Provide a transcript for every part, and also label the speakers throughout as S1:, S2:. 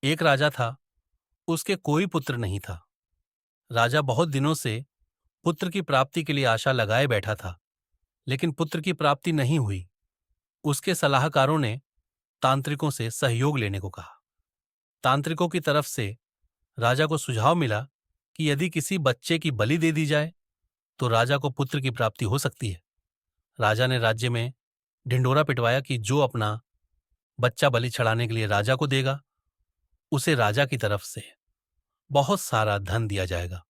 S1: एक राजा था, उसके कोई पुत्र नहीं था। राजा बहुत दिनों से पुत्र की प्राप्ति के लिए आशा लगाए बैठा था, लेकिन पुत्र की प्राप्ति नहीं हुई। उसके सलाहकारों ने तांत्रिकों से सहयोग लेने को कहा। तांत्रिकों की तरफ से राजा को सुझाव मिला कि यदि किसी बच्चे की बलि दे दी जाए तो राजा को पुत्र की प्राप्ति हो सकती है। राजा ने राज्य में ढिंढोरा पिटवाया कि जो अपना बच्चा बलि चढ़ाने के लिए राजा को देगा, उसे राजा की तरफ से बहुत सारा धन दिया जाएगा।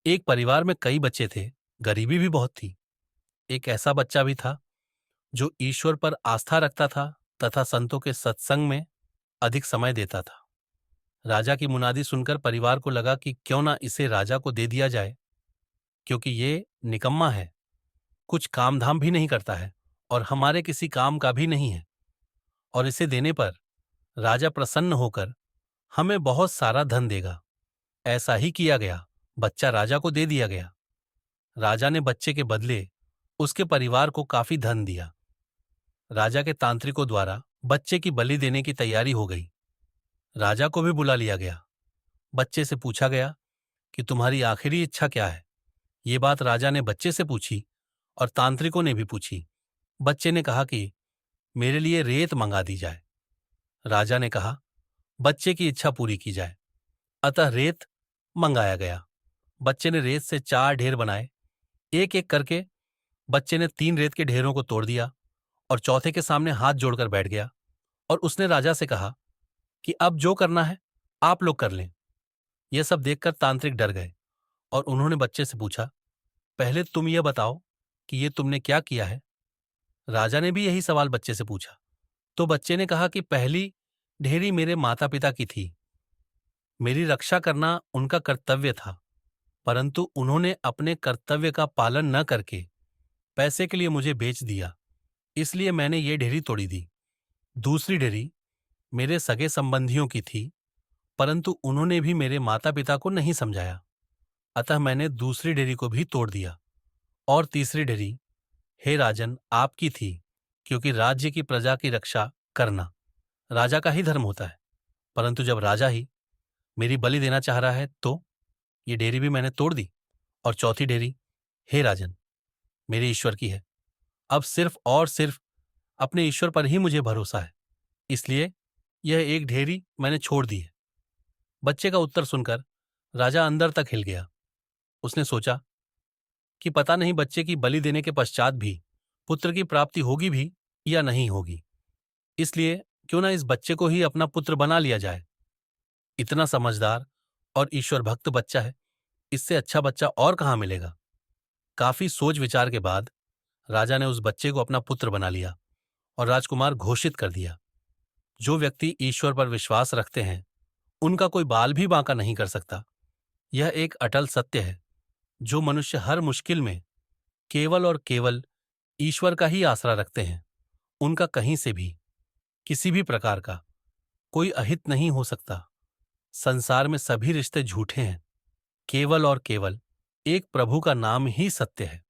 S1: एक परिवार में कई बच्चे थे, गरीबी भी बहुत थी। एक ऐसा बच्चा भी था जो ईश्वर पर आस्था रखता था तथा संतों के सत्संग में अधिक समय देता था। राजा की मुनादी सुनकर परिवार को लगा कि क्यों ना इसे राजा को दे दिया जाए, क्योंकि ये निकम्मा है, कुछ काम धाम भी नहीं करता है और हमारे किसी काम का भी नहीं है, और इसे देने पर राजा प्रसन्न होकर हमें बहुत सारा धन देगा। ऐसा ही किया गया, बच्चा राजा को दे दिया गया। राजा ने बच्चे के बदले उसके परिवार को काफी धन दिया। राजा के तांत्रिकों द्वारा बच्चे की बलि देने की तैयारी हो गई। राजा को भी बुला लिया गया। बच्चे से पूछा गया कि तुम्हारी आखिरी इच्छा क्या है। ये बात राजा ने बच्चे से पूछी और तांत्रिकों ने भी पूछी। बच्चे ने कहा कि मेरे लिए रेत मंगा दी जाए। राजा ने कहा बच्चे की इच्छा पूरी की जाए। अतः रेत मंगाया गया। बच्चे ने रेत से 4 ढेर बनाए। एक एक करके बच्चे ने 3 रेत के ढेरों को तोड़ दिया और चौथे के सामने हाथ जोड़कर बैठ गया और उसने राजा से कहा कि अब जो करना है आप लोग कर लें। यह सब देखकर तांत्रिक डर गए और उन्होंने बच्चे से पूछा, पहले तुम यह बताओ कि ये तुमने क्या किया है। राजा ने भी यही सवाल बच्चे से पूछा। तो बच्चे ने कहा कि पहली ढेरी मेरे माता पिता की थी। मेरी रक्षा करना उनका कर्तव्य था, परंतु उन्होंने अपने कर्तव्य का पालन न करके पैसे के लिए मुझे बेच दिया, इसलिए मैंने ये ढेरी तोड़ी दी। दूसरी ढेरी मेरे सगे संबंधियों की थी, परंतु उन्होंने भी मेरे माता पिता को नहीं समझाया, अतः मैंने दूसरी ढेरी को भी तोड़ दिया। और तीसरी ढेरी हे राजन आपकी थी, क्योंकि राज्य की प्रजा की रक्षा करना राजा का ही धर्म होता है, परंतु जब राजा ही मेरी बलि देना चाह रहा है तो ये ढेरी भी मैंने तोड़ दी। और चौथी ढेरी हे राजन मेरे ईश्वर की है। अब सिर्फ और सिर्फ अपने ईश्वर पर ही मुझे भरोसा है, इसलिए यह एक ढेरी मैंने छोड़ दी है। बच्चे का उत्तर सुनकर राजा अंदर तक हिल गया। उसने सोचा कि पता नहीं बच्चे की बलि देने के पश्चात भी पुत्र की प्राप्ति होगी भी या नहीं होगी, इसलिए क्यों ना इस बच्चे को ही अपना पुत्र बना लिया जाए। इतना समझदार और ईश्वर भक्त बच्चा है, इससे अच्छा बच्चा और कहाँ मिलेगा। काफी सोच विचार के बाद राजा ने उस बच्चे को अपना पुत्र बना लिया और राजकुमार घोषित कर दिया। जो व्यक्ति ईश्वर पर विश्वास रखते हैं उनका कोई बाल भी बांका नहीं कर सकता। यह एक अटल सत्य है। जो मनुष्य हर मुश्किल में केवल और केवल ईश्वर का ही आसरा रखते हैं, उनका कहीं से भी किसी भी प्रकार का कोई अहित नहीं हो सकता। संसार में सभी रिश्ते झूठे हैं, केवल और केवल एक प्रभु का नाम ही सत्य है।